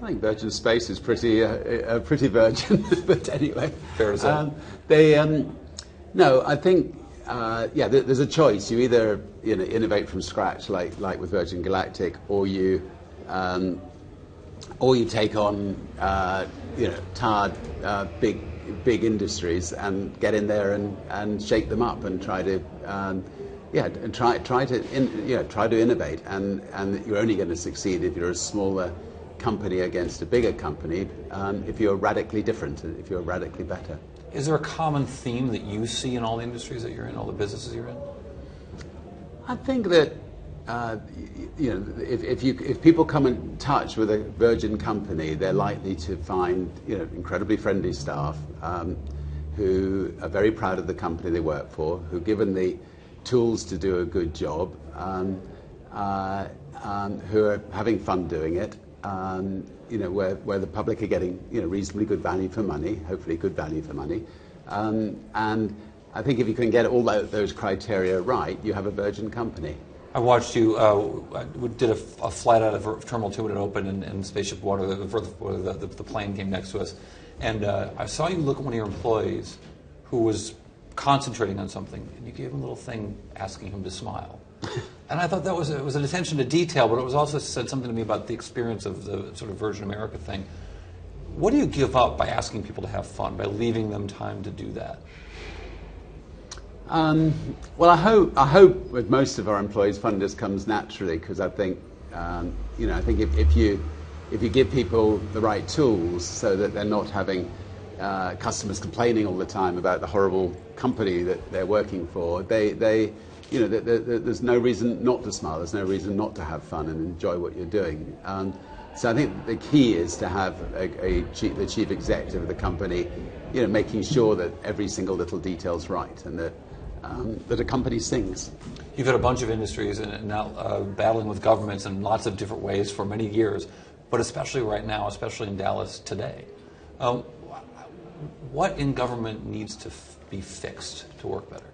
I think Virgin Space is pretty virgin, but anyway. Fair to say. No, I think there's a choice. You either innovate from scratch, like with Virgin Galactic, or you take on tired big industries and get in there and shake them up and try to try to innovate. And you're only going to succeed if you're a smaller company against a bigger company, if you're radically different, if you're radically better. Is there a common theme that you see in all the industries that you're in, all the businesses you're in? I think that if people come in touch with a Virgin company, they're likely to find incredibly friendly staff who are very proud of the company they work for, who are given the tools to do a good job, who are having fun doing it. Where the public are getting reasonably good value for money, hopefully good value for money, and I think if you can get all those criteria right, you have a Virgin company. I watched you did a flight out of Terminal 2 when it opened, and Spaceship Water, the plane came next to us, and I saw you look at one of your employees who was concentrating on something, and you gave him a little thing asking him to smile. And I thought that was an attention to detail, but it was also said something to me about the experience of the sort of Virgin America thing. What do you give up by asking people to have fun, by leaving them time to do that? Well, I hope with most of our employees, fun just comes naturally, because I think I think if you give people the right tools so that they're not having customers complaining all the time about the horrible company that they're working for, there's no reason not to smile. There's no reason not to have fun and enjoy what you're doing. So I think the key is to have the chief executive of the company, making sure that every single little detail's right and that a company sings. You've had a bunch of industries and now battling with governments in lots of different ways for many years, but especially right now, especially in Dallas today. What in government needs to be fixed to work better?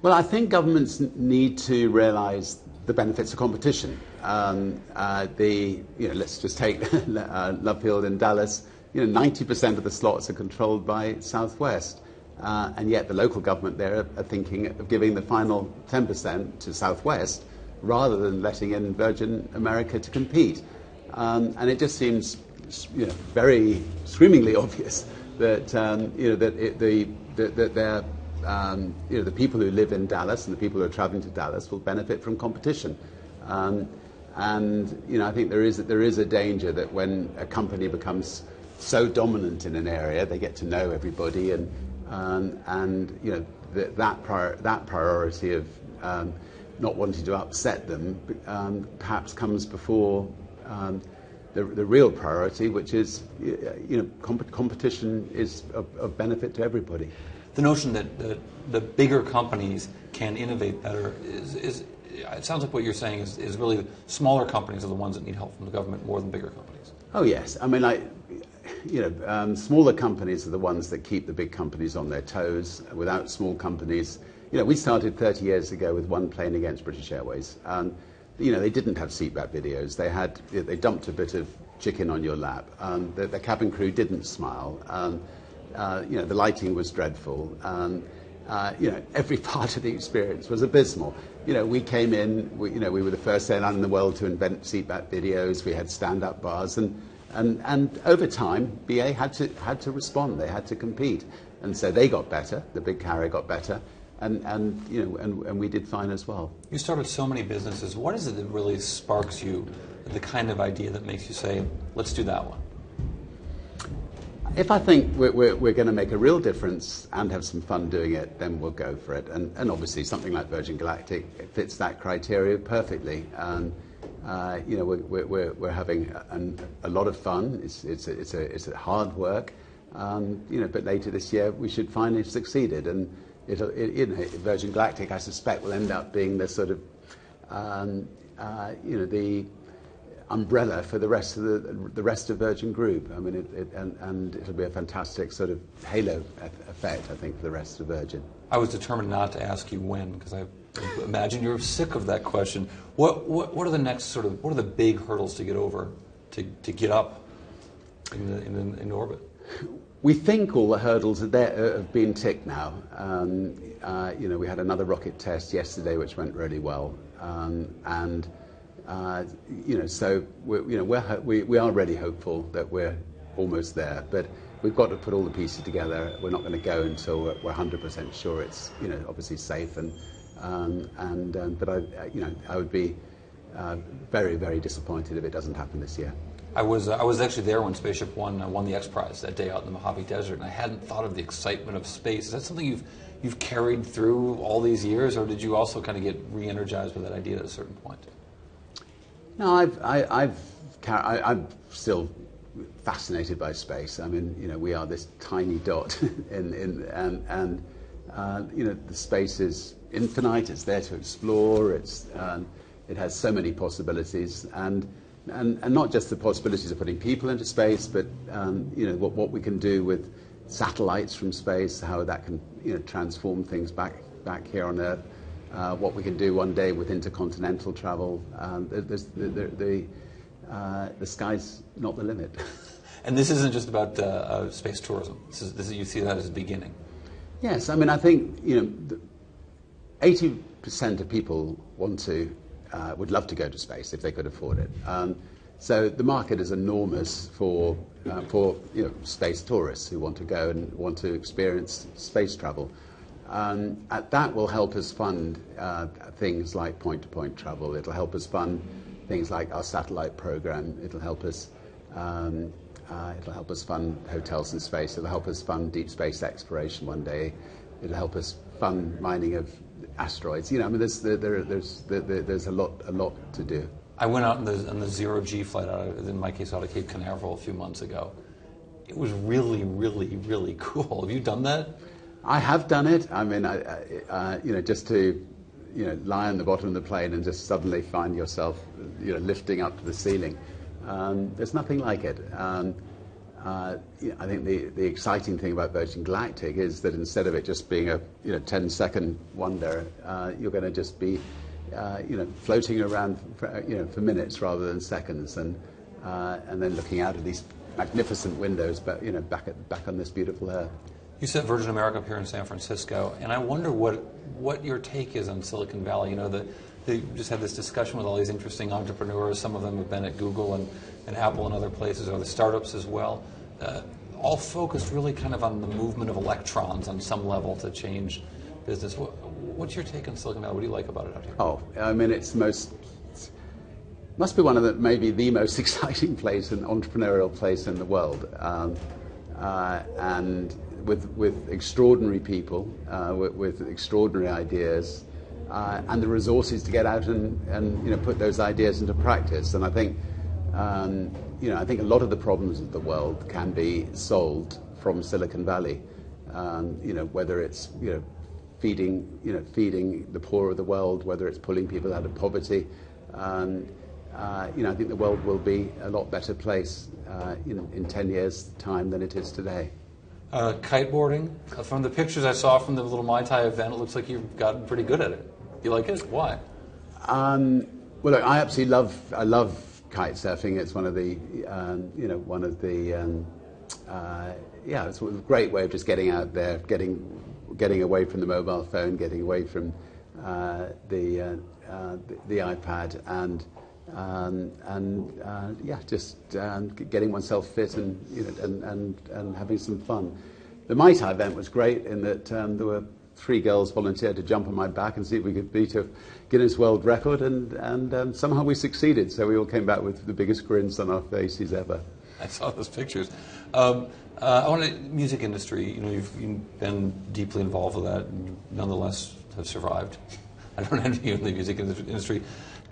Well, I think governments need to realize the benefits of competition. Let's just take Love Field in Dallas. 90% of the slots are controlled by Southwest, and yet the local government there are thinking of giving the final 10% to Southwest rather than letting in Virgin America to compete. And it just seems, very screamingly obvious that the people who live in Dallas and the people who are traveling to Dallas will benefit from competition. And I think there is a danger that when a company becomes so dominant in an area, they get to know everybody, and that priority of not wanting to upset them perhaps comes before the real priority, which is competition is of benefit to everybody. The notion that the bigger companies can innovate better is it sounds like what you're saying is really smaller companies are the ones that need help from the government more than bigger companies. Oh yes, I mean, smaller companies are the ones that keep the big companies on their toes. Without small companies, we started 30 years ago with one plane against British Airways. They didn't have seatback videos. They dumped a bit of chicken on your lap. The cabin crew didn't smile. The lighting was dreadful. Every part of the experience was abysmal. We came in. We were the first airline in the world to invent seatback videos. We had stand-up bars, and over time, BA had to respond. They had to compete, and so they got better. The big carrier got better, and we did fine as well. You started so many businesses. What is it that really sparks you? The kind of idea that makes you say, "Let's do that one." If I think we're going to make a real difference and have some fun doing it, then we'll go for it. And obviously, something like Virgin Galactic fits that criteria perfectly. We're having a lot of fun. It's a hard work. But later this year we should finally have succeeded, and Virgin Galactic, I suspect, will end up being the sort of the umbrella for the rest of Virgin Group. I mean, and it'll be a fantastic sort of halo effect, I think, for the rest of Virgin. I was determined not to ask you when, because I imagine you're sick of that question. What are the next what are the big hurdles to get over to get up in orbit? We think all the hurdles are there, have been ticked now. We had another rocket test yesterday, which went really well, so we are really hopeful that we're almost there. But we've got to put all the pieces together. We're not going to go until we're 100% sure it's obviously safe. But I would be very, very disappointed if it doesn't happen this year. I was actually there when Spaceship One won the X Prize that day out in the Mojave Desert, and I hadn't thought of the excitement of space. Is that something you've carried through all these years, or did you also kind of get re-energized with that idea at a certain point? No, I'm still fascinated by space. I mean, we are this tiny dot, and the space is infinite. It's there to explore. It has so many possibilities, and not just the possibilities of putting people into space, but what we can do with satellites from space, how that can transform things back here on Earth. What we can do one day with intercontinental travel. The sky's not the limit. And this isn't just about space tourism. You see that as a beginning. Yes, I mean, I think 80% of people would love to go to space if they could afford it. So the market is enormous for space tourists who want to go and want to experience space travel. That will help us fund things like point-to-point travel. It'll help us fund things like our satellite program. It'll help us fund hotels in space. It'll help us fund deep space exploration one day. It'll help us fund mining of asteroids. There's a lot to do. I went out on the zero-G flight, in my case, out of Cape Canaveral a few months ago. It was really, really, really cool. Have you done that? I have done it. I mean, just to lie on the bottom of the plane and just suddenly find yourself lifting up to the ceiling. There's nothing like it. I think the exciting thing about Virgin Galactic is that instead of it just being a 10-second wonder, you're going to just be floating around for minutes rather than seconds, and then looking out of these magnificent windows, but back on this beautiful Earth. You said Virgin America up here in San Francisco, and I wonder what your take is on Silicon Valley. They just had this discussion with all these interesting entrepreneurs. Some of them have been at Google and Apple and other places, or the startups as well, all focused really kind of on the movement of electrons on some level to change business. What's your take on Silicon Valley? What do you like about it out here? Oh, I mean, must be one of maybe the most exciting place and entrepreneurial place in the world, and with extraordinary people, with extraordinary ideas, and the resources to get out and put those ideas into practice. And I think I think a lot of the problems of the world can be solved from Silicon Valley. Whether it's feeding the poor of the world, whether it's pulling people out of poverty. I think the world will be a lot better place in 10 years' time than it is today. Kiteboarding. From the pictures I saw from the little Mai Tai event, it looks like you've gotten pretty good at it. You like it? Why? Well, look, I absolutely love kite surfing. It's one of the it's a great way of just getting out there, getting away from the mobile phone, getting away from the iPad, just getting oneself fit and having some fun. The Mai Tai event was great in that there were 3 girls volunteered to jump on my back and see if we could beat a Guinness World Record, and somehow we succeeded. So we all came back with the biggest grins on our faces ever. I saw those pictures. Music industry. You've been deeply involved with that, and nonetheless have survived. I don't envy you in the music industry.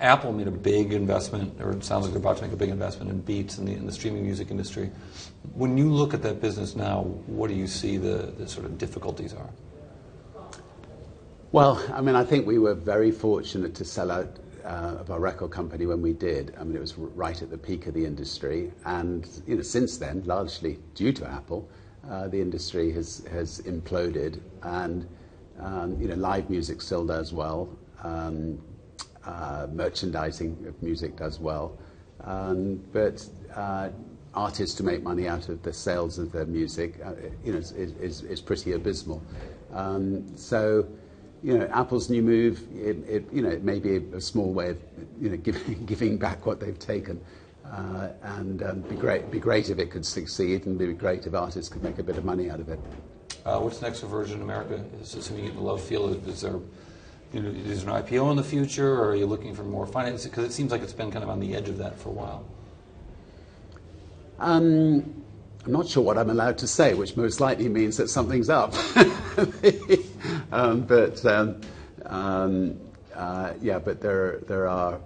Apple made a big investment, or it sounds like they're about to make a big investment in Beats in the streaming music industry. When you look at that business now, what do you see the sort of difficulties are? Well, I mean, I think we were very fortunate to sell out of our record company when we did. I mean, it was right at the peak of the industry, and since then, largely due to Apple, the industry has imploded, and live music still does well. Merchandising of music does well, but artists to make money out of the sales of their music, is pretty abysmal. So, Apple's new move, it may be a small way of, giving back what they've taken, and be great if it could succeed, and be great if artists could make a bit of money out of it. What's next for Virgin America? Assuming you get the love field, is there an IPO in the future, or are you looking for more finance? Because it seems like it's been kind of on the edge of that for a while. I'm not sure what I'm allowed to say, which most likely means that something's up. But there are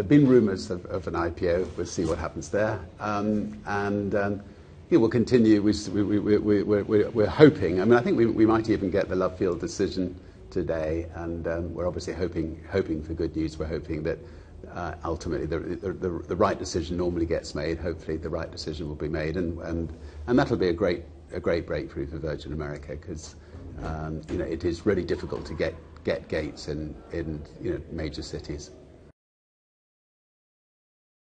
been rumours of an IPO. We'll see what happens there, we'll continue. We're hoping. I mean, I think we might even get the love field decision today, and we're obviously hoping for good news. We're hoping that ultimately the right decision normally gets made. Hopefully, the right decision will be made, and that'll be a great breakthrough for Virgin America, because it is really difficult to get gates in major cities.